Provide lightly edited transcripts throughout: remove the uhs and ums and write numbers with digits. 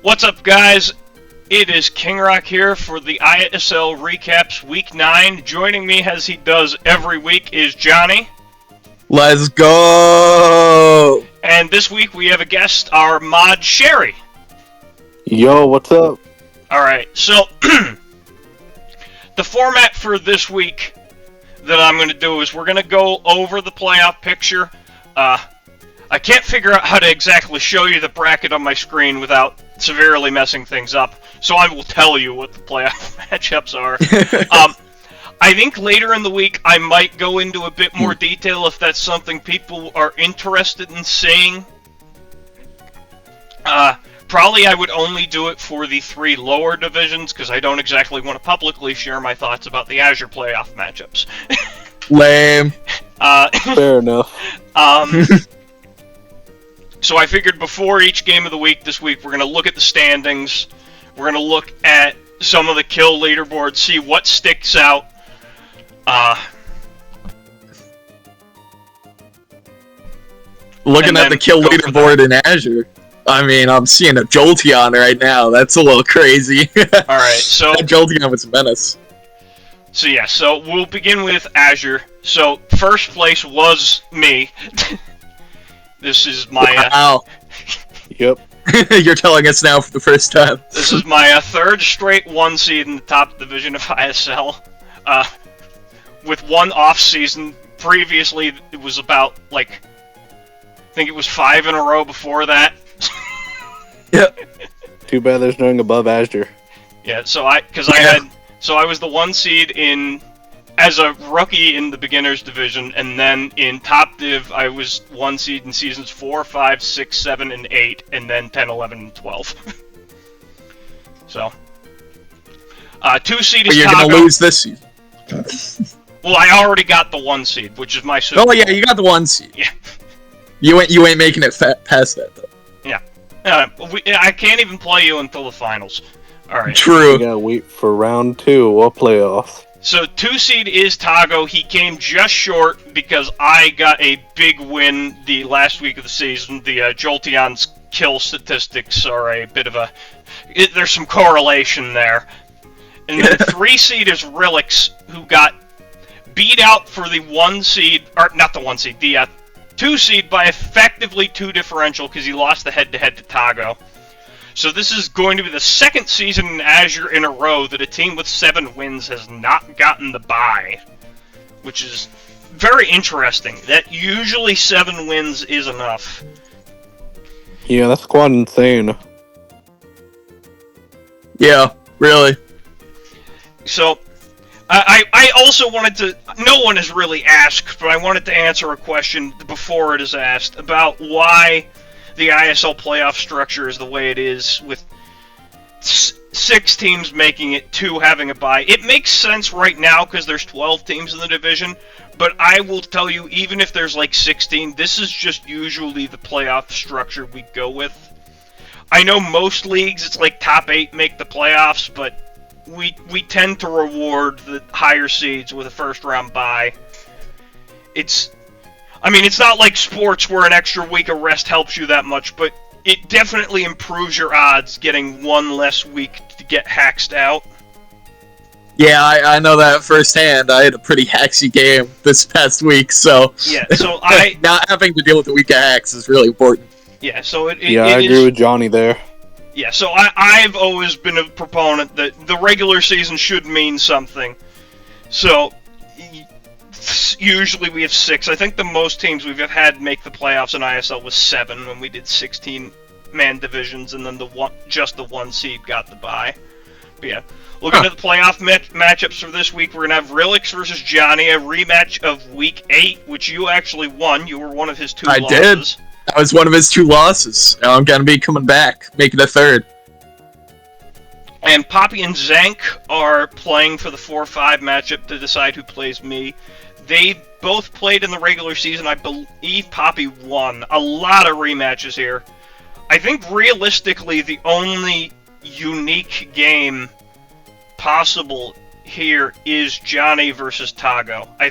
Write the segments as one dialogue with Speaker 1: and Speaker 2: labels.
Speaker 1: What's up, guys? It is King Rock here for the ISL Recaps Week 9. Joining me, as he does every week, is Johnny.
Speaker 2: Let's go!
Speaker 1: And this week we have a guest, our mod Sherry.
Speaker 3: Yo, what's up?
Speaker 1: Alright, so the format for this week that I'm going to do is we're going to go over the playoff picture. I can't figure out how to exactly show you the bracket on my screen without severely messing things up, so I will tell you what the playoff matchups are. I think later in the week I might go into a bit more detail if that's something people are interested in seeing. Probably I would only do it for the 3 lower divisions, because I don't exactly want to publicly share my thoughts about the Azure playoff matchups.
Speaker 2: Lame.
Speaker 3: Fair enough.
Speaker 1: So I figured before each game of the week this week, we're going to look at the standings. We're going to look at some of the kill leaderboards, see what sticks out.
Speaker 2: Looking at the kill leaderboard in Azure, I mean, I'm seeing a Jolteon right now. That's a little crazy.
Speaker 1: Alright, so
Speaker 2: that Jolteon was a menace.
Speaker 1: So yeah, so we'll begin with Azure. So first place was me. This is my...
Speaker 2: Wow.
Speaker 3: Yep.
Speaker 2: You're telling us now for the first time.
Speaker 1: This is my third straight 1 seed in the top division of ISL. With one off season. Previously, it was about, like, I think it was 5 in a row before that.
Speaker 2: Yep.
Speaker 3: Too bad there's nothing above Azure.
Speaker 1: Yeah, so I was the 1 seed in... as a rookie in the beginners division, and then in top div, I was 1 seed in seasons 4, 5, 6, 7, and 8, and then 10, 11, and 12. So, 2 seed is
Speaker 2: but you're
Speaker 1: Tago.
Speaker 2: gonna lose this season.
Speaker 1: Well, I already got the 1 seed, which is my Super
Speaker 2: Oh yeah,
Speaker 1: Bowl.
Speaker 2: you got the 1 seed.
Speaker 1: Yeah.
Speaker 2: You ain't making it past that though.
Speaker 1: Yeah. I can't even play you until the finals. All right.
Speaker 2: True.
Speaker 3: We gotta wait for round 2 or playoffs.
Speaker 1: So 2 seed is Tago. He came just short because I got a big win the last week of the season. The Jolteon's kill statistics are a bit of a... there's some correlation there. And then 3 seed is Relix, who got beat out for the 1 seed... or not the 1 seed, the 2 seed by effectively 2 differential because he lost the head-to-head to Tago. So this is going to be the 2nd season in Azure in a row that a team with 7 wins has not gotten the bye, which is very interesting. That usually 7 wins is enough.
Speaker 3: Yeah, that's quite insane.
Speaker 2: Yeah, really.
Speaker 1: So, I also wanted to... no one has really asked, but I wanted to answer a question before it is asked about why the ISL playoff structure is the way it is, with 6 teams making it, 2 having a bye. It makes sense right now because there's 12 teams in the division, but I will tell you, even if there's like 16, this is just usually the playoff structure we go with. I know most leagues it's like top 8 make the playoffs, but we tend to reward the higher seeds with a first round bye. I mean, it's not like sports where an extra week of rest helps you that much, but it definitely improves your odds getting 1 less week to get haxed out.
Speaker 2: Yeah, I know that firsthand. I had a pretty haxy game this past week, so...
Speaker 1: Yeah, so
Speaker 2: not having to deal with the week of hacks is really important.
Speaker 1: Yeah, so I
Speaker 3: agree with Johnny there.
Speaker 1: Yeah, so I've always been a proponent that the regular season should mean something. So... usually we have 6. I think the most teams we've had make the playoffs in ISL was 7 when we did 16-man divisions, and then just the 1 seed got the bye. But yeah, looking at the playoff matchups for this week, we're going to have Relix versus Johnny, a rematch of Week 8, which you actually won. You were one of his 2 losses.
Speaker 2: I did. I was one of his 2 losses. Now I'm going to be coming back, making a 3rd.
Speaker 1: And Poppy and Zank are playing for the 4-5 matchup to decide who plays me. They both played in the regular season. I believe Poppy won. A lot of rematches here. I think realistically the only unique game possible here is Johnny versus Tago. I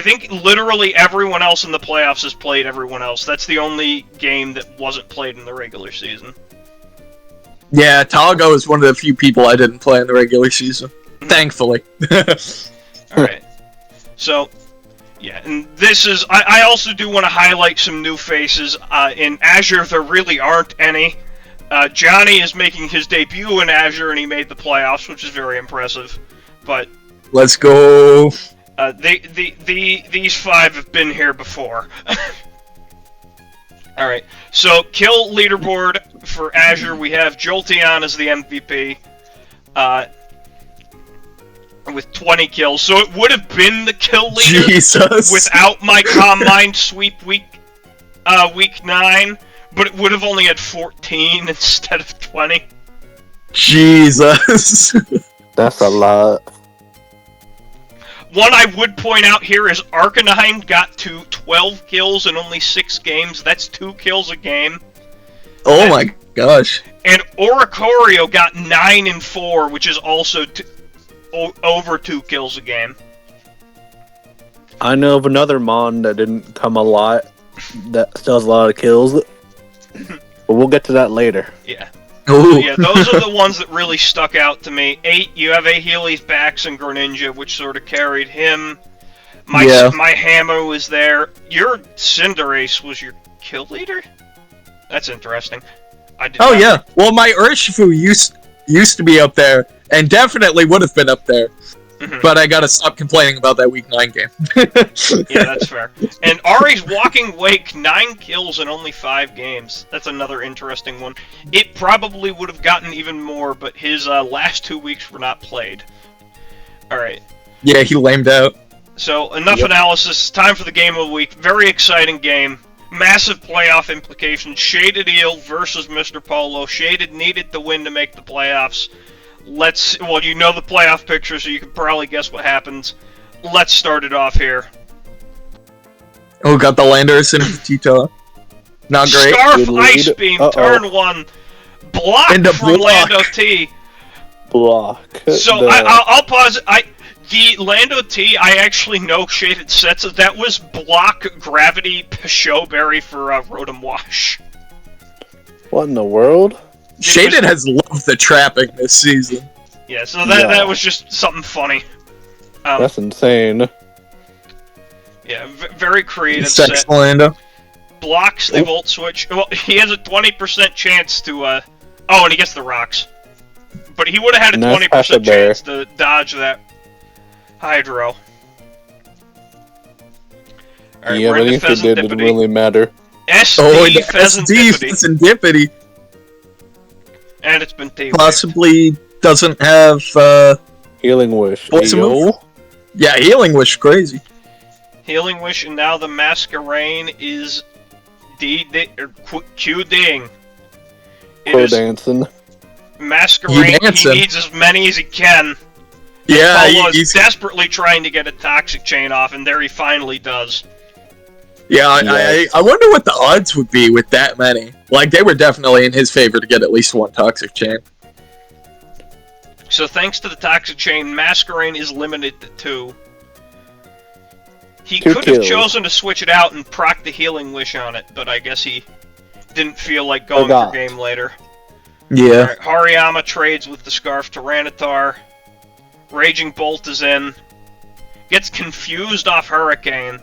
Speaker 1: think literally everyone else in the playoffs has played everyone else. That's the only game that wasn't played in the regular season.
Speaker 2: Yeah, Talgo is one of the few people I didn't play in the regular season. Thankfully.
Speaker 1: Alright. So, yeah, and this is... I also do want to highlight some new faces. In Azure, there really aren't any. Johnny is making his debut in Azure, and he made the playoffs, which is very impressive. But...
Speaker 2: Let's go.
Speaker 1: These 5 have been here before. Alright, so kill leaderboard for Azure, we have Jolteon as the MVP. With 20 kills, so it would have been the kill leader without my Combine sweep week 9, but it would have only had 14 instead of 20.
Speaker 2: Jesus.
Speaker 3: That's a lot.
Speaker 1: One I would point out here is Arcanine got to 12 kills in only 6 games. That's 2 kills a game.
Speaker 2: Oh my gosh.
Speaker 1: And Oricorio got 9 and 4, which is also over 2 kills a game.
Speaker 3: I know of another Mon that didn't come a lot, that still has a lot of kills. But we'll get to that later.
Speaker 1: Yeah.
Speaker 2: Ooh.
Speaker 1: Yeah, those are the ones that really stuck out to me. 8, you have Ahealy's Bax and Greninja, which sort of carried him. My Hammer was there. Your Cinderace was your kill leader? That's interesting.
Speaker 2: Yeah. Well, my Urshifu used to be up there, and definitely would have been up there. But I gotta stop complaining about that Week 9 game.
Speaker 1: Yeah, that's fair. And Ari's Walking Wake, 9 kills in only 5 games. That's another interesting one. It probably would have gotten even more, but his last 2 weeks were not played. Alright.
Speaker 2: Yeah, he lamed out.
Speaker 1: So, enough analysis. Time for the game of the week. Very exciting game. Massive playoff implications. Shaded Eel versus Mr. Polo. Shaded needed the win to make the playoffs. Well, you know the playoff picture, so you can probably guess what happens. Let's start it off here.
Speaker 2: Oh, got the Landorus and Tito. Not great.
Speaker 1: Scarf Ice Beam, turn 1. Block from Lando T.
Speaker 3: Block.
Speaker 1: So, I'll pause. The Lando T, I actually know Shaded sets. That was block Gravity Pishowberry for Rotom Wash.
Speaker 3: What in the world?
Speaker 2: Shaded has loved the trapping this season.
Speaker 1: Yeah, so that was just something funny.
Speaker 3: That's insane.
Speaker 1: Yeah, very creative
Speaker 2: Sex
Speaker 1: set.
Speaker 2: Lando.
Speaker 1: Blocks the Volt Switch. Well, he has a 20% chance to, oh, and he gets the rocks. But he would have had a 20% chance to dodge that Hydro. Alright,
Speaker 3: yeah, but if it didn't really matter.
Speaker 1: SD Pheasantipity. And it's been T-Wave.
Speaker 2: Possibly doesn't have,
Speaker 3: Healing Wish.
Speaker 2: Yeah, Healing Wish, crazy.
Speaker 1: Healing Wish, and now the Masquerain is Q-ding.
Speaker 3: Dancing.
Speaker 1: Masquerain, he needs as many as he can.
Speaker 2: Yeah,
Speaker 1: he's desperately trying to get a Toxic Chain off, and there he finally does.
Speaker 2: Yeah, I wonder what the odds would be with that many. Like, they were definitely in his favor to get at least 1 Toxic Chain.
Speaker 1: So thanks to the Toxic Chain, Masquerain is limited to 2. He could have chosen to switch it out and proc the Healing Wish on it, but I guess he didn't feel like going for game later.
Speaker 2: Yeah.
Speaker 1: Right, Hariyama trades with the Scarf Tyranitar. Raging Bolt is in. Gets confused off Hurricane.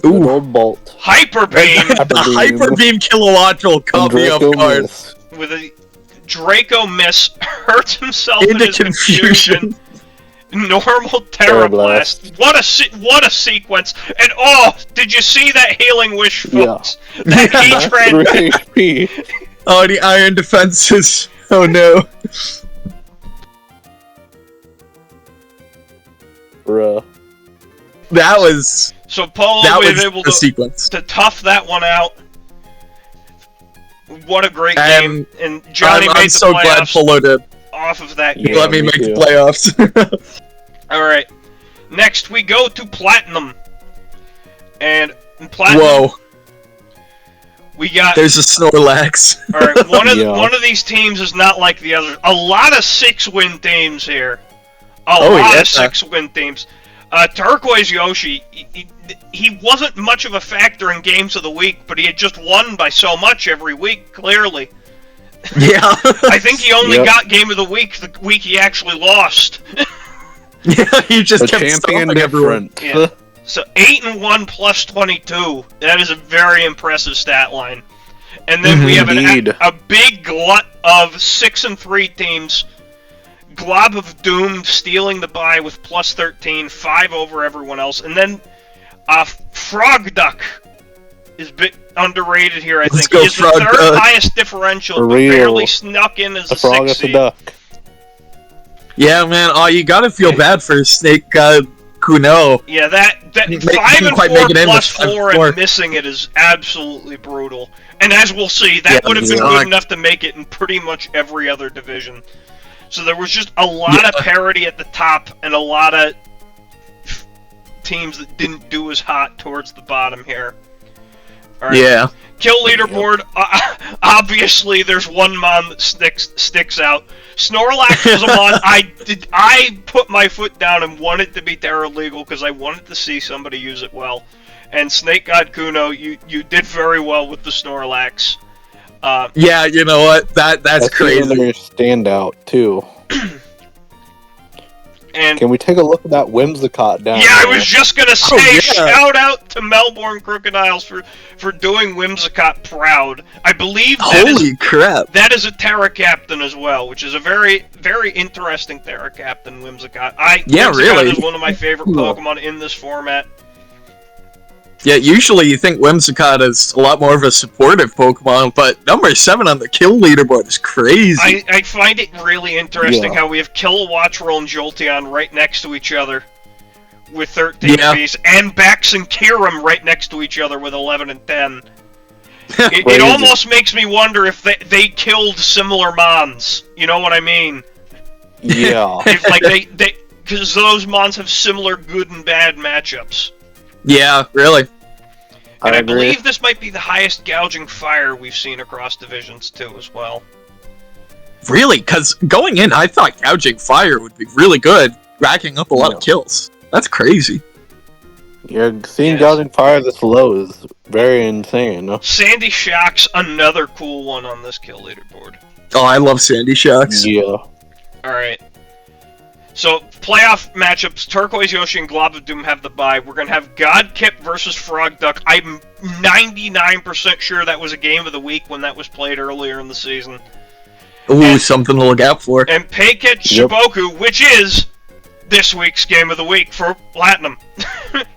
Speaker 3: Ooh, old Bolt.
Speaker 1: Hyper Beam!
Speaker 2: The Hyper Beam Kilowattrel caught me off guard.
Speaker 1: With a Draco Miss, hurts himself in his confusion. Normal Terra Blast. What a sequence! And oh, did you see that Healing Wish, folks? Yeah. That
Speaker 3: HP.
Speaker 2: Oh, the Iron Defenses. Oh no.
Speaker 3: Bruh.
Speaker 2: That was...
Speaker 1: So Polo was able to tough that one out. What a great game. And Johnny made the playoffs. I'm so glad Polo did. Off of that game.
Speaker 2: Let me make the playoffs.
Speaker 1: Alright. Next we go to Platinum. And in Platinum...
Speaker 2: Whoa.
Speaker 1: We got...
Speaker 2: There's a Snorlax.
Speaker 1: Alright, one of these teams is not like the other. A lot of 6-win teams here. A lot of 6-win teams. Turquoise Yoshi, he wasn't much of a factor in games of the week, but he had just won by so much every week, clearly.
Speaker 2: Yeah.
Speaker 1: I think he only got Game of the week he actually lost.
Speaker 2: Yeah, he just
Speaker 3: The
Speaker 2: kept
Speaker 3: champion
Speaker 2: stomping everyone.
Speaker 3: different.
Speaker 1: Yeah. So 8-1 plus 22. That is a very impressive stat line. And then we have a big glut of 6-3 teams. Glob of Doom stealing the bye with plus 13, 5 over everyone else. And then Frog Duck is a bit underrated here, I think. He is the third highest differential, but barely snuck in as a 6 seed.
Speaker 2: Yeah, man. Oh, you gotta feel bad for Snake Kuno.
Speaker 1: Yeah, that 5-4 plus 4 and missing it is absolutely brutal. And as we'll see, that would have been good enough to make it in pretty much every other division. So there was just a lot of parity at the top and a lot of teams that didn't do as hot towards the bottom here. All right. Yeah. Kill leaderboard. Obviously, there's one mon that sticks out. Snorlax was a mon. I put my foot down and wanted to be Terra legal because I wanted to see somebody use it well. And Snake God Kuno, you did very well with the Snorlax.
Speaker 2: Yeah, you know what? That's crazy.
Speaker 3: Standout too.
Speaker 1: And
Speaker 3: can we take a look at that Whimsicott down
Speaker 1: there? I was just gonna say, shout out to Melbourne Crocodiles for doing Whimsicott proud. I believe that is a Terra Captain as well, which is a very, very interesting Terra Captain, Whimsicott. Whimsicott is one of my favorite Pokemon in this format.
Speaker 2: Yeah, usually you think Whimsicott is a lot more of a supportive Pokemon, but number 7 on the kill leaderboard is crazy.
Speaker 1: I find it really interesting how we have Kilowattrel and Jolteon right next to each other with 13 apiece, and Bax and Kyurem right next to each other with 11 and 10. It almost makes me wonder if they killed similar Mons. You know what I mean?
Speaker 3: Yeah.
Speaker 1: Because those Mons have similar good and bad matchups.
Speaker 2: Yeah, really.
Speaker 1: And I believe this might be the highest gouging fire we've seen across divisions, too, as well.
Speaker 2: Really? Because going in, I thought gouging fire would be really good, racking up a lot of kills. That's crazy.
Speaker 3: You're seeing gouging fire this low is very insane.
Speaker 1: Sandy Shock's another cool one on this kill leaderboard.
Speaker 2: Oh, I love Sandy Shocks.
Speaker 3: Yeah.
Speaker 1: Alright. So, playoff matchups, Turquoise Yoshi and Glob of Doom have the bye. We're going to have Godkip versus Frog Duck. I'm 99% sure that was a game of the week when that was played earlier in the season.
Speaker 2: Ooh, something to look out for.
Speaker 1: And Payket Shiboku, which is this week's game of the week for Platinum.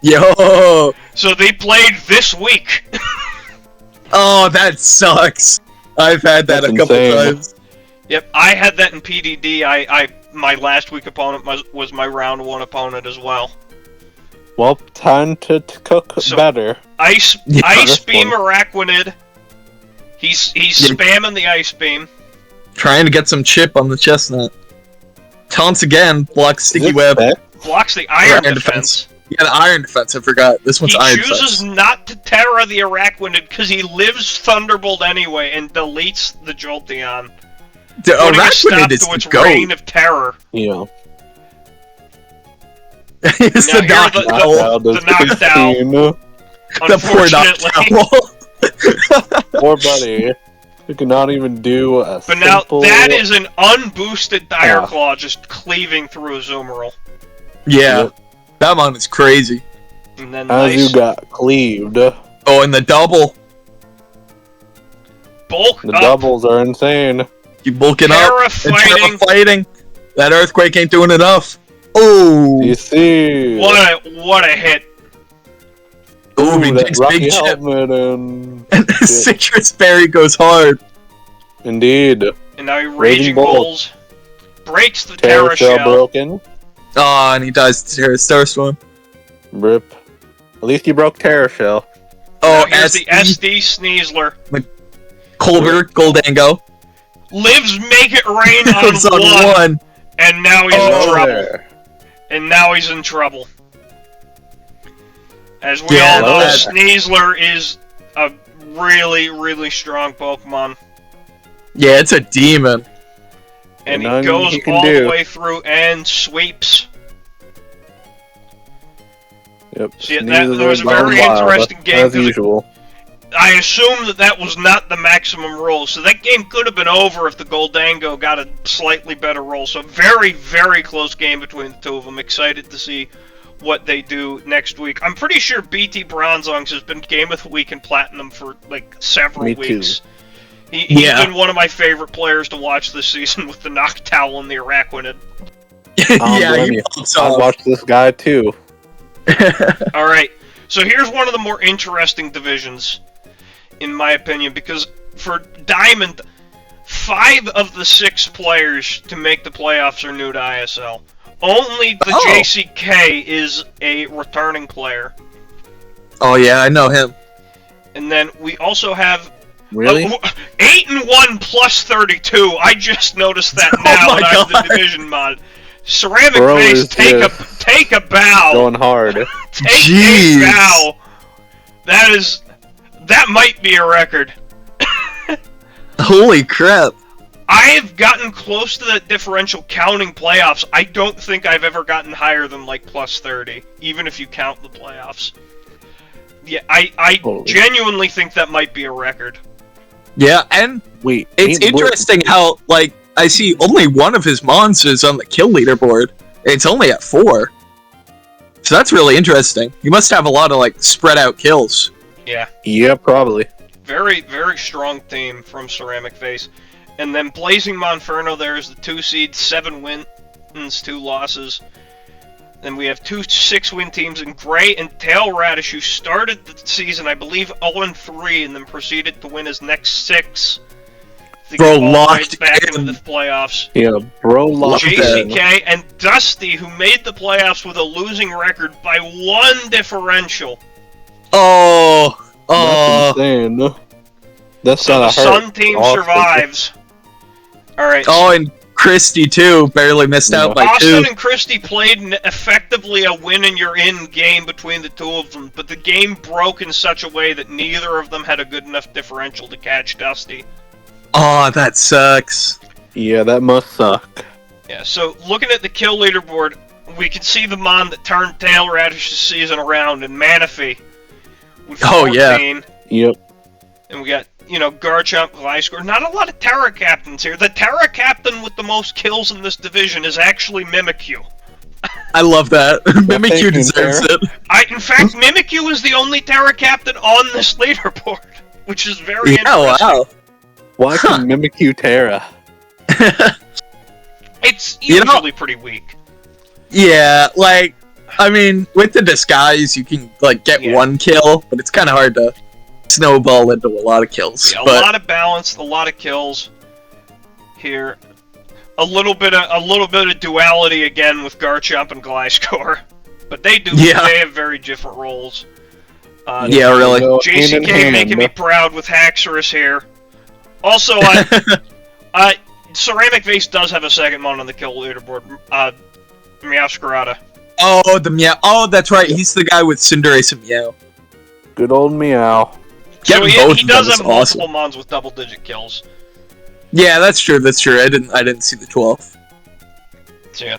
Speaker 2: Yo!
Speaker 1: So they played this week.
Speaker 2: Oh, that sucks. I've had that a couple times.
Speaker 1: Yep, I had that in PDD. My last week opponent was my round 1 opponent as well.
Speaker 3: Well, time to cook better.
Speaker 1: Ice Beam Araquanid. He's spamming the Ice Beam.
Speaker 2: Trying to get some chip on the chestnut. Taunts again, blocks Sticky Web.
Speaker 1: Blocks the Iron Defense.
Speaker 2: Yeah, the Iron Defense, I forgot. This one's Iron Defense.
Speaker 1: He chooses not to Terra the Araquanid because he lives Thunderbolt anyway and deletes the Jolteon.
Speaker 2: The Araquanid is
Speaker 1: its reign of terror.
Speaker 3: Yeah.
Speaker 2: It's the knockdown.
Speaker 1: The knockdown.
Speaker 2: The poor knockdown.
Speaker 3: Poor buddy. You cannot even do a
Speaker 1: But now, that is an unboosted Dire Claw just cleaving through a Zoomerl.
Speaker 2: Yeah. That one is crazy.
Speaker 1: And then
Speaker 3: you got cleaved.
Speaker 2: Oh, and the double.
Speaker 1: Bulk
Speaker 3: The doubles are insane.
Speaker 2: Keep bulking up. Terra fighting. That Earthquake ain't doing enough. Oh!
Speaker 3: You see?
Speaker 1: What a hit.
Speaker 2: Ooh, he takes big chip. And Citrus Berry goes hard.
Speaker 3: Indeed.
Speaker 1: And now he Raging Bulls. Breaks the Terra Shell.
Speaker 3: Broken.
Speaker 2: Oh, and he dies to Terra Starstorm.
Speaker 3: Rip. At least he broke Terra Shell.
Speaker 1: Oh, here's the SD Sneasler.
Speaker 2: Colbert, Goldango.
Speaker 1: Lives Make It Rain on one. And now he's in trouble. And now he's in trouble. As we all know, Sneasler is a really, really strong Pokemon.
Speaker 2: Yeah, it's a demon.
Speaker 1: And he goes all the way through and sweeps.
Speaker 3: Yep.
Speaker 1: See, that was a very interesting game.
Speaker 3: As usual.
Speaker 1: I assume that was not the maximum roll, so that game could have been over if the Goldango got a slightly better roll. So very, very close game between the two of them. Excited to see what they do next week. I'm pretty sure BT Bronzongs has been Game of the Week in Platinum for like several weeks. He's been one of my favorite players to watch this season with the Noctowl and the Araquanid.
Speaker 3: I watched this guy too.
Speaker 1: Alright, so here's one of the more interesting divisions, in my opinion, because for Diamond, 5 of the 6 players to make the playoffs are new to ISL. Only the JCK is a returning player.
Speaker 2: Oh yeah, I know him.
Speaker 1: And then we also have...
Speaker 3: Really?
Speaker 1: 8-1 plus 32. I just noticed that now, and I have the division mod. Ceramic Face, take a bow.
Speaker 3: Going hard.
Speaker 1: take a bow. That might be a record.
Speaker 2: Holy crap.
Speaker 1: I have gotten close to that differential counting playoffs. I don't think I've ever gotten higher than like plus 30, even if you count the playoffs. Yeah, I genuinely think that might be a record.
Speaker 2: Yeah, and it's interesting how, like, I see only one of his mons is on the kill leaderboard. It's only at 4. So that's really interesting. You must have a lot of, like, spread out kills.
Speaker 1: Yeah.
Speaker 3: Yeah, probably.
Speaker 1: Very, very strong team from Ceramic Face. And then Blazing Monferno there is the 2 seed, 7 wins, 2 losses. Then we have 2 6-win teams in Gray and Tail Radish, who started the season, I believe, 0-3, and then proceeded to win his next 6.
Speaker 2: Bro, locked
Speaker 1: back
Speaker 2: in.
Speaker 1: into the playoffs.
Speaker 3: Yeah, bro, locked
Speaker 1: JCK and Dusty, who made the playoffs with a losing record by 1 differential.
Speaker 3: That's insane. That's
Speaker 1: so
Speaker 3: not
Speaker 1: the Sun team survives. Alright.
Speaker 2: Oh, and Christie, too, barely missed out by 2.
Speaker 1: Austin and Christie played effectively a win-and-you're-in game between the two of them, but the game broke in such a way that neither of them had a good enough differential to catch Dusty.
Speaker 2: Oh, that sucks.
Speaker 3: Yeah, that must suck.
Speaker 1: Yeah, so looking at the kill leaderboard, we can see the mon that turned Tail Radish's season around in Manaphy with 14.
Speaker 2: Oh, yeah.
Speaker 3: Yep.
Speaker 1: And we got, Garchomp, Gliscor. Not a lot of Terra Captains here. The Terra Captain with the most kills in this division is actually Mimikyu.
Speaker 2: I love that. Mimikyu deserves it.
Speaker 1: In fact, Mimikyu is the only Terra Captain on this leaderboard, which is very interesting.
Speaker 2: Wow.
Speaker 3: Why can Mimikyu Terra?
Speaker 1: It's usually pretty weak.
Speaker 2: Yeah, like, I mean, with the disguise, you can, like, get 1 kill, but it's kind of hard to snowball into a lot of kills.
Speaker 1: Yeah, a lot of balance, a lot of kills here. A little bit of duality again with Garchomp and Gliscor, but they have very different roles.
Speaker 2: Yeah, really.
Speaker 1: JCK making me proud with Haxorus here. Also, Ceramic Vase does have a second mon on the kill leaderboard. Meowscarada.
Speaker 2: Oh, the Meow. Oh, that's right. He's the guy with Cinderace and Meow.
Speaker 3: Good old Meow.
Speaker 1: So he does have multiple mons with double-digit kills.
Speaker 2: Yeah, that's true. That's true. I didn't see the 12th.
Speaker 1: So yeah,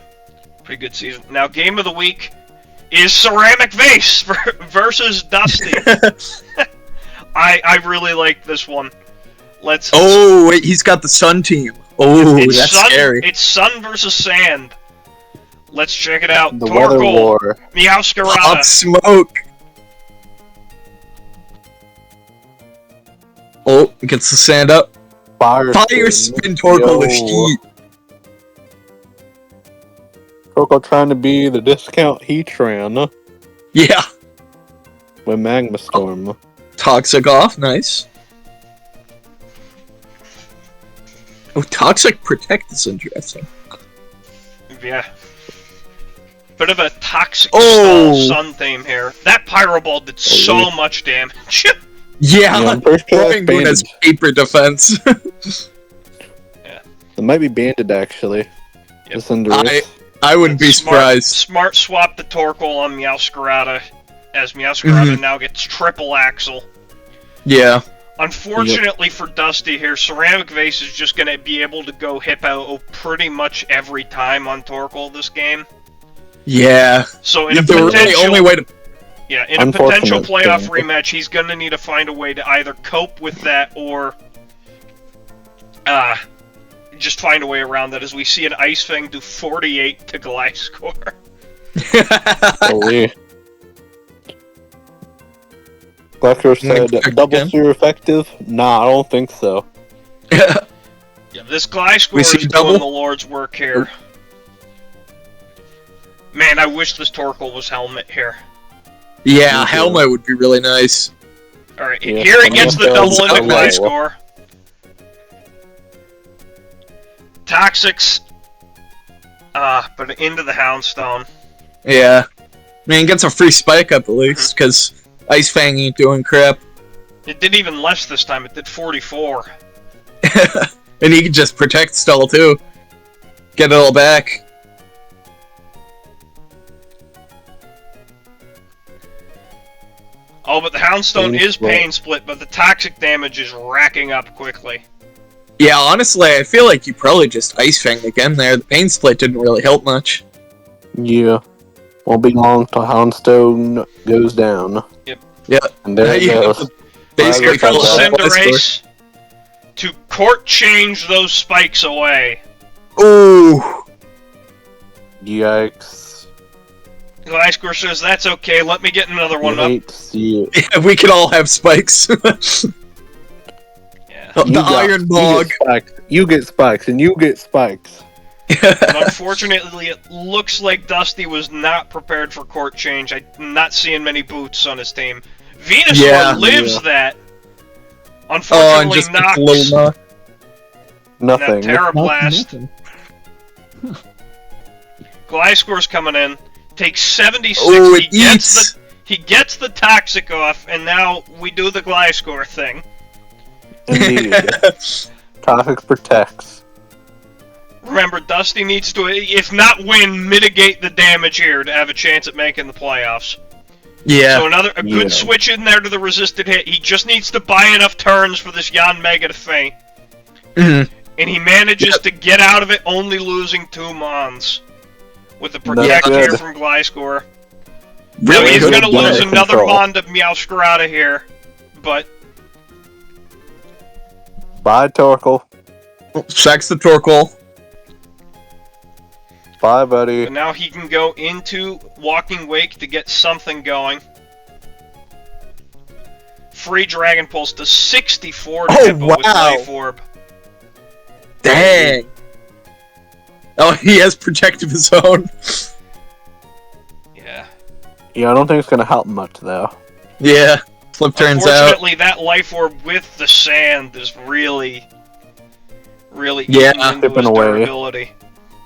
Speaker 1: pretty good season. Now, game of the week is Ceramic Vase versus Dusty. I really like this one.
Speaker 2: Oh, wait, he's got the Sun team. Oh, that's scary.
Speaker 1: It's Sun versus Sand. Let's check it out.
Speaker 3: The Weather War.
Speaker 1: Meowscarada.
Speaker 2: Hot smoke. Oh, it gets the Sand up. Fire spin Torkoal with heat.
Speaker 3: Torkoal trying to be the discount Heatran.
Speaker 2: Yeah.
Speaker 3: With Magma Storm.
Speaker 2: Toxic off, nice. Oh, Toxic Protect is interesting.
Speaker 1: Yeah. Bit of a toxic style Sun theme here. That Pyro Ball did so much damage.
Speaker 2: Yeah, Throwing Moon has paper defense.
Speaker 1: Yeah.
Speaker 3: It might be banded, actually.
Speaker 1: Yep.
Speaker 2: I wouldn't be surprised.
Speaker 1: Smart swap the Torkoal on Meowscarada, as Meowscarada now gets triple Axle.
Speaker 2: Yeah.
Speaker 1: Unfortunately for Dusty here, Ceramic Vase is just going to be able to go Hippo pretty much every time on Torkoal this game.
Speaker 2: Yeah.
Speaker 1: So in
Speaker 2: the only way to...
Speaker 1: Yeah, in a potential playoff rematch, he's going to need to find a way to either cope with that or just find a way around that, as we see an Ice Fang do 48 to Gliscor.
Speaker 3: Holy. Gliscor said, double sewer effective? Nah, I don't think so.
Speaker 1: Yeah, this Gliscor is doing the Lord's work here. Man, I wish this Torkoal was helmet here.
Speaker 2: Yeah, helmet would be really nice.
Speaker 1: Alright, here he gets the double into Gliscor. Toxics, but into the Houndstone.
Speaker 2: Yeah. I mean, gets a free spike up at least, because Ice Fang ain't doing crap.
Speaker 1: It did even less this time, it did 44.
Speaker 2: And he can just protect stall too. Get it all back.
Speaker 1: Oh, but the Houndstone is pain split, but the toxic damage is racking up quickly.
Speaker 2: Yeah, honestly, I feel like you probably just Ice Fang again there. The pain split didn't really help much.
Speaker 3: Yeah. Won't be long till Houndstone goes down.
Speaker 1: Yep.
Speaker 2: Yeah.
Speaker 3: And there it goes.
Speaker 1: Here comes Cinderace to court change those spikes away.
Speaker 2: Ooh.
Speaker 3: Yikes.
Speaker 1: Gliscor says, that's okay, let me get another one up.
Speaker 3: Hate to see it.
Speaker 2: Yeah, we could all have spikes.
Speaker 1: Yeah.
Speaker 2: The Iron Bog.
Speaker 3: You get spikes, and you get spikes.
Speaker 1: But unfortunately, it looks like Dusty was not prepared for court change. I'm not seeing many boots on his team. Venusaur lives that. Unfortunately, knocks.
Speaker 3: Nothing.
Speaker 1: Terra Blast. Gliscor's coming in. Takes 76.
Speaker 2: Oh,
Speaker 1: he gets the Toxic off, and now we do the Gliscor thing.
Speaker 3: Indeed. Toxic protects.
Speaker 1: Remember, Dusty needs to, if not win, mitigate the damage here to have a chance at making the playoffs.
Speaker 2: Yeah.
Speaker 1: So a good switch in there to the resisted hit. He just needs to buy enough turns for this Yanmega to faint.
Speaker 2: Mm-hmm.
Speaker 1: And he manages to get out of it, only losing 2 Mons. With the protect here from Gliscor. Really, he's going to lose another Mon to Meowscarada here. But...
Speaker 3: Bye, Torkoal.
Speaker 2: Sacks the Torkoal.
Speaker 3: Bye, buddy.
Speaker 1: And now he can go into Walking Wake to get something going. Free Dragon Pulse to 64 to Hippo with Life Orb.
Speaker 2: Dang. Oh, he has protective of his own.
Speaker 1: Yeah.
Speaker 3: Yeah, I don't think it's going to help much, though.
Speaker 2: Yeah. Flip turns out.
Speaker 1: Unfortunately, that Life Orb with the sand is really eating into his durability.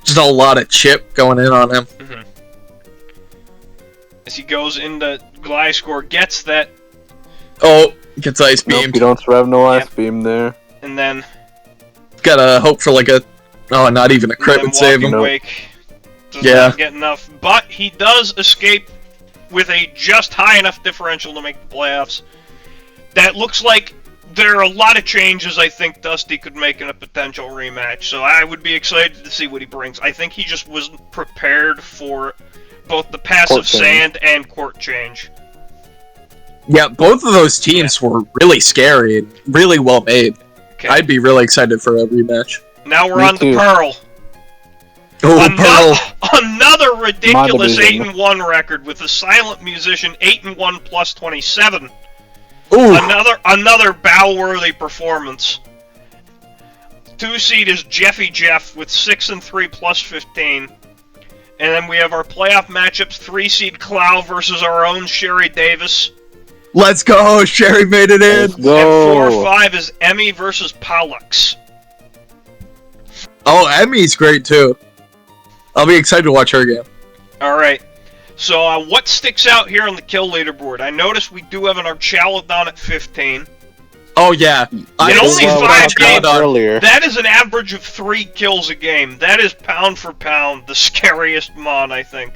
Speaker 2: Just a lot of chip going in on him.
Speaker 1: Mm-hmm. As he goes into Gliscor, gets that.
Speaker 2: Oh, gets Ice Beam.
Speaker 3: Nope, you don't have no Ice Beam there.
Speaker 1: And then.
Speaker 2: Gotta hope for like a. Oh, not even a crit would save him.
Speaker 1: Wake does not get enough, but he does escape with a just high enough differential to make the playoffs. That looks like there are a lot of changes I think Dusty could make in a potential rematch, so I would be excited to see what he brings. I think he just wasn't prepared for both the passive sand and court change.
Speaker 2: Yeah, both of those teams were really scary and really well made. Okay. I'd be really excited for a rematch.
Speaker 1: Now we're on to Pearl.
Speaker 2: Oh, Pearl!
Speaker 1: Another ridiculous 8-1 record with the Silent Musician 8-1 plus 27. Ooh. Another bow-worthy performance. 2 seed is Jeffy Jeff with 6-3 plus 15. And then we have our playoff matchups, 3 seed Clow versus our own Sherry Davis.
Speaker 2: Let's go! Sherry made it in!
Speaker 1: Let's go. And 4-5 is Emmy versus Pollux.
Speaker 2: Oh, Emmy's great too. I'll be excited to watch her game.
Speaker 1: Alright. So, what sticks out here on the kill leaderboard? I noticed we do have an Archaludon at 15.
Speaker 2: Oh, yeah.
Speaker 1: In only 5 games earlier. That is an average of 3 kills a game. That is pound for pound the scariest Mon, I think.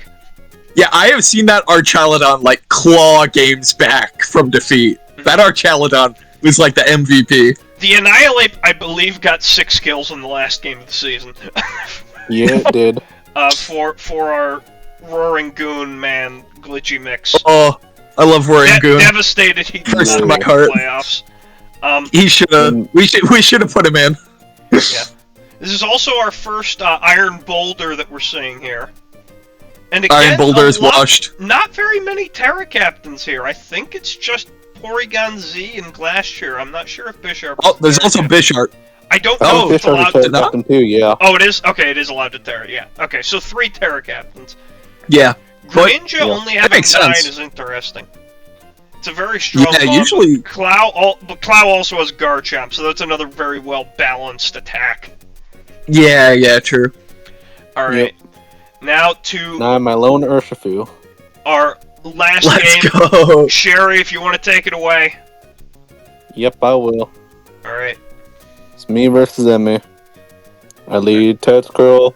Speaker 2: Yeah, I have seen that Archaludon, like, claw games back from defeat. That Archaludon was like the MVP.
Speaker 1: The Annihilate, I believe, got 6 kills in the last game of the season.
Speaker 3: Yeah, it did.
Speaker 1: For our Roaring Goon man glitchy mix.
Speaker 2: Oh, I love Rangoon.
Speaker 1: Devastated he did
Speaker 2: First
Speaker 1: not
Speaker 2: in my
Speaker 1: make
Speaker 2: heart.
Speaker 1: the playoffs.
Speaker 2: He should have. We should have put him in.
Speaker 1: Yeah. This is also our first Iron Boulder that we're seeing here. And again,
Speaker 2: Iron Boulder is washed.
Speaker 1: Not very many Terra Captains here. I think it's just Porygon Z and Glacier. I'm not sure if Bisharp.
Speaker 2: Oh, there's also Bisharp.
Speaker 1: I don't know if it's allowed
Speaker 3: to
Speaker 1: to.
Speaker 3: Captain too, yeah.
Speaker 1: Oh, it is? Okay, it is allowed to Terra, yeah. Okay, so 3 Terra Captains.
Speaker 2: Yeah.
Speaker 1: Greninja only having 9
Speaker 2: sense.
Speaker 1: is interesting. It's a very strong
Speaker 2: Yeah,
Speaker 1: mod,
Speaker 2: usually...
Speaker 1: but Clow also has Garchomp, so that's another very well-balanced attack.
Speaker 2: Yeah, true.
Speaker 1: Alright. Now to
Speaker 3: Now my lone Urshifu.
Speaker 1: our last
Speaker 2: Let's
Speaker 1: game.
Speaker 2: go.
Speaker 1: Sherry, if you want to take it away.
Speaker 3: Yep, I will.
Speaker 1: Alright.
Speaker 3: It's me versus Emmy. I lead Teddsquirrel,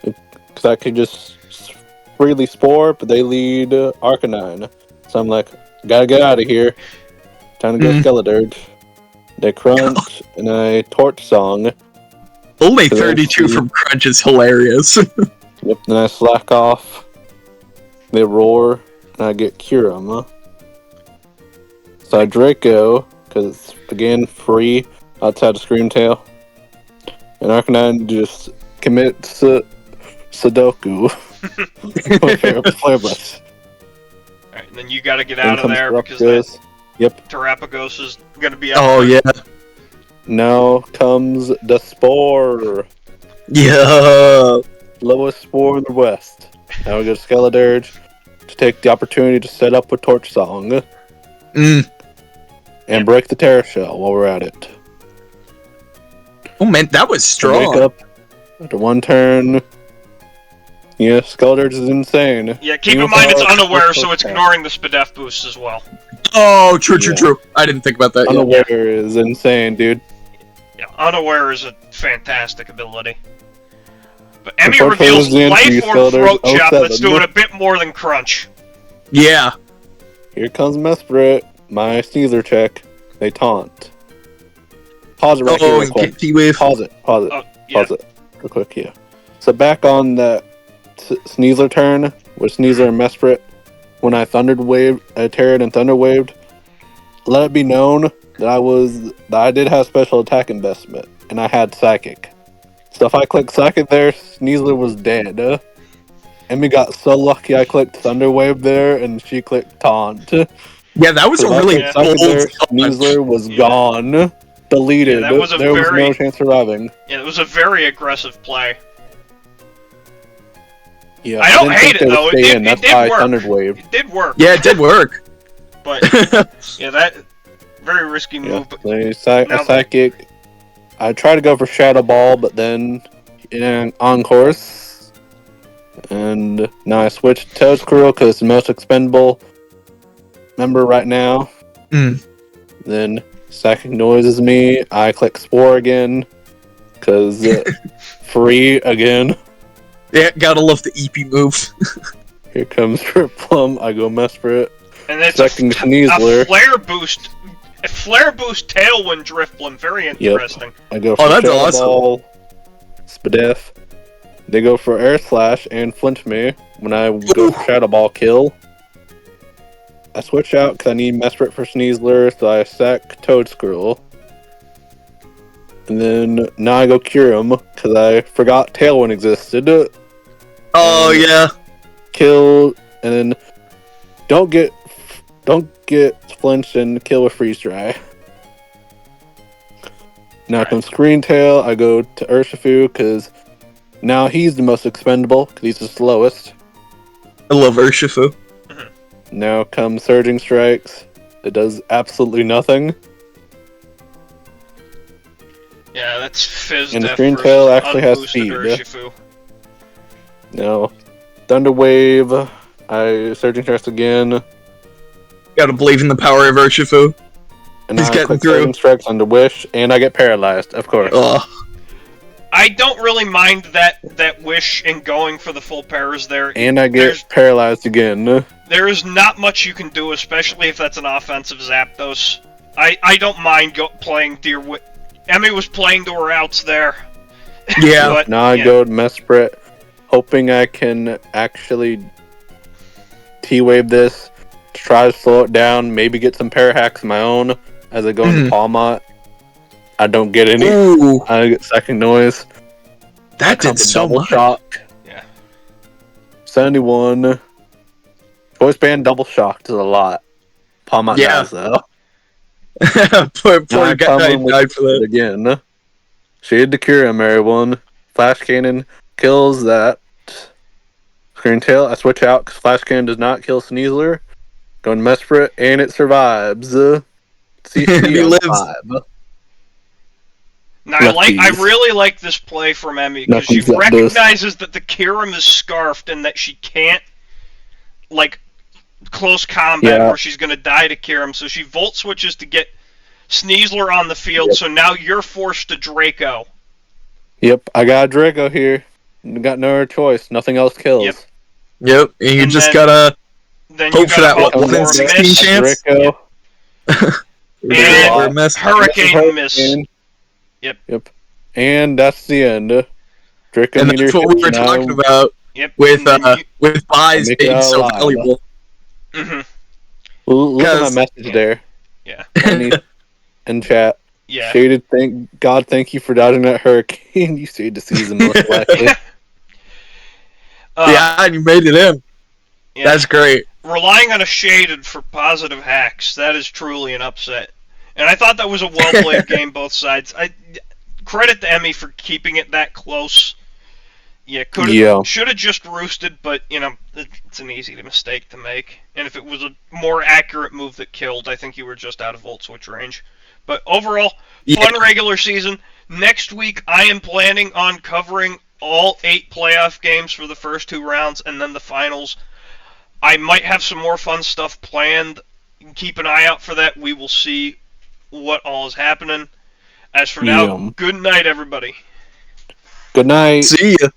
Speaker 3: because I could just freely spore, but they lead Arcanine. So I'm like, gotta get out of here. Time to go Skeledirge. They crunch, and I Torch Song.
Speaker 2: Only 32 from Crunch is hilarious.
Speaker 3: Yep, then I slack off. They roar, and I get Kyurem. So I Draco, because it's, again, free outside of Screamtail. And Arcanine just commits Sudoku. Flare Blitz.
Speaker 1: Alright, and then you gotta get out of there because
Speaker 3: Yep.
Speaker 1: Terrapagos is gonna be out.
Speaker 2: Oh, yeah.
Speaker 3: Now comes the Spore.
Speaker 2: Yeah.
Speaker 3: Lowest Spore in the West. Now we go to Skeledirge to take the opportunity to set up with Torch Song. And break the Terra Shell while we're at it.
Speaker 2: Oh, man, that was strong.
Speaker 3: Wake up after one turn. Yeah, Skeledirge is insane.
Speaker 1: Yeah, keep in mind it's unaware, so it's ignoring the Spadef boost as well.
Speaker 2: Oh, true. I didn't think about that yet.
Speaker 3: Unaware is insane, dude.
Speaker 1: Yeah, unaware is a fantastic ability. But Emmy
Speaker 3: Unfortunately,
Speaker 1: reveals
Speaker 3: the entry
Speaker 1: Life Orb
Speaker 3: Skeledirge
Speaker 1: Throat Chop
Speaker 3: 07.
Speaker 1: that's doing a bit more than Crunch.
Speaker 2: Yeah.
Speaker 3: Here comes Mesprit. My Sneasler check. They taunt. Pause it right here real quick.
Speaker 2: T-Wave.
Speaker 3: Pause it.
Speaker 1: Oh, yeah.
Speaker 3: Pause it. Real quick, yeah. So back on that Sneasler turn, with Sneasler and Mesprit, when I Terra'd and Thunder Waved, let it be known that I did have special attack investment, and I had Psychic. So if I clicked Psychic there, Sneasler was dead. Emmy got so lucky I clicked Thunder Wave there, and she clicked Taunt.
Speaker 2: Yeah, that was a really bold
Speaker 3: there, Sneasler was gone. Deleted.
Speaker 1: Yeah, that was
Speaker 3: there was no chance surviving.
Speaker 1: Yeah, it was a very aggressive play.
Speaker 3: Yeah,
Speaker 1: I don't hate it though. It
Speaker 3: That's
Speaker 1: did
Speaker 3: why
Speaker 1: work.
Speaker 3: I Thunder Wave.
Speaker 1: It did work.
Speaker 2: Yeah, it did work.
Speaker 1: But yeah, that very risky move. But
Speaker 3: Psychic. I tried to go for Shadow Ball, but then on course, and now I switched to Toedsquirrel because it's the most expendable member right now. Then Psychic noises me. I click Spore again because free again.
Speaker 2: Yeah, gotta love the EP move.
Speaker 3: Here comes Drip Plum. I go Mesprit.
Speaker 1: And it's
Speaker 3: a
Speaker 1: Flare Boost. A Flare Boost Tailwind Drifblim. Very interesting.
Speaker 3: Yep. I go for
Speaker 2: that's
Speaker 3: Shadow
Speaker 2: awesome.
Speaker 3: Ball, Spadef. They go for Air Slash and flinch me when I go for Shadow Ball kill. I switch out because I need Mesprit for Sneasler, so I sack Toedsquirrel. And then now I go Kyurem because I forgot Tailwind existed.
Speaker 2: Oh, yeah.
Speaker 3: Kill, and then don't get flinched and kill with Freeze Dry. Now comes Screen Tail. I go to Urshifu because now he's the most expendable because he's the slowest.
Speaker 2: I love Urshifu.
Speaker 3: Now comes Surging Strikes. It does absolutely nothing.
Speaker 1: Yeah, that's Fizz.
Speaker 3: And the Screen Tail actually has speed.
Speaker 1: Urshifu.
Speaker 3: Now, Thunder Wave. I Surging Strikes again.
Speaker 2: Gotta believe in the power of Urshifu.
Speaker 3: And
Speaker 2: He's
Speaker 3: I
Speaker 2: getting
Speaker 3: click
Speaker 2: through.
Speaker 3: Surging Strikes under Wish, and I get paralyzed, of course.
Speaker 2: Ugh.
Speaker 1: I don't really mind that wish and going for the full pairs there.
Speaker 3: And I get paralyzed again.
Speaker 1: There is not much you can do, especially if that's an offensive Zapdos. I don't mind playing Deer. Emmy was playing to her outs there.
Speaker 2: Yeah.
Speaker 1: But,
Speaker 3: Now I go to Mesprit, hoping I can actually T-Wave this try to slow it down, maybe get some pair hacks of my own as I go into Palmot. I don't get any.
Speaker 2: Ooh,
Speaker 3: I get second noise.
Speaker 2: that did so
Speaker 3: double
Speaker 2: much.
Speaker 3: shock.
Speaker 1: Yeah.
Speaker 3: 71. Choice band double shocked is a lot. Palmot
Speaker 2: Yeah.
Speaker 3: dies though.
Speaker 2: Poor guy died for that.
Speaker 3: Again. Shade to Cure, Mary one. Flash Cannon kills that. Screen Tail, I switch out because Flash Cannon does not kill Sneasler. Going Mesprit, and it survives. CC
Speaker 2: He
Speaker 3: on
Speaker 2: lives.
Speaker 3: 5.
Speaker 1: Now, I
Speaker 3: Lefties.
Speaker 1: really like this play from Emmy because she
Speaker 3: Nothing's got
Speaker 1: recognizes that the Kirim is scarfed and that she can't, like, close combat
Speaker 3: Yeah.
Speaker 1: where she's going to die to Kirim, so she volt switches to get Sneasler on the field,
Speaker 3: Yep.
Speaker 1: so now you're forced to Draco.
Speaker 3: Yep, I got Draco here. Got no other choice. Nothing else kills.
Speaker 1: Yep.
Speaker 2: Yep, and you
Speaker 1: And
Speaker 2: just
Speaker 1: then-
Speaker 2: gotta
Speaker 1: Then
Speaker 2: hope
Speaker 1: you
Speaker 2: for
Speaker 1: gotta
Speaker 2: that
Speaker 1: hope
Speaker 2: 1 in
Speaker 1: for a
Speaker 2: 16
Speaker 1: miss.
Speaker 2: chance.
Speaker 3: Draco.
Speaker 2: Or a miss.
Speaker 1: Hurricane miss.
Speaker 3: Yep. And that's the end. Draco
Speaker 2: And
Speaker 3: meter
Speaker 2: that's what we were
Speaker 3: 59.
Speaker 2: talking about
Speaker 1: Yep.
Speaker 2: with
Speaker 1: and then
Speaker 2: with buys
Speaker 3: Make it
Speaker 2: being
Speaker 3: out
Speaker 2: so
Speaker 3: alive.
Speaker 2: valuable.
Speaker 1: Mhm.
Speaker 3: Look at my
Speaker 2: 'Cause-
Speaker 3: message there.
Speaker 1: Yeah.
Speaker 3: In chat.
Speaker 1: Yeah.
Speaker 3: Shaded, thank you for dodging that hurricane. You saved the season most likely.
Speaker 2: Yeah, and you made it in.
Speaker 1: yeah.
Speaker 2: That's great.
Speaker 1: Relying on a shaded for positive hacks, that is truly an upset. And I thought that was a well-played game, both sides. I credit to Emmy for keeping it that close. Yeah, should have just roosted, but, it's an easy mistake to make. And if it was a more accurate move that killed, I think you were just out of volt switch range. But overall, fun regular season. Next week, I am planning on covering all 8 playoff games for the first 2 rounds, and then the finals. I might have some more fun stuff planned. Keep an eye out for that. We will see what all is happening. As for now, good night, everybody.
Speaker 3: Good night.
Speaker 2: See ya.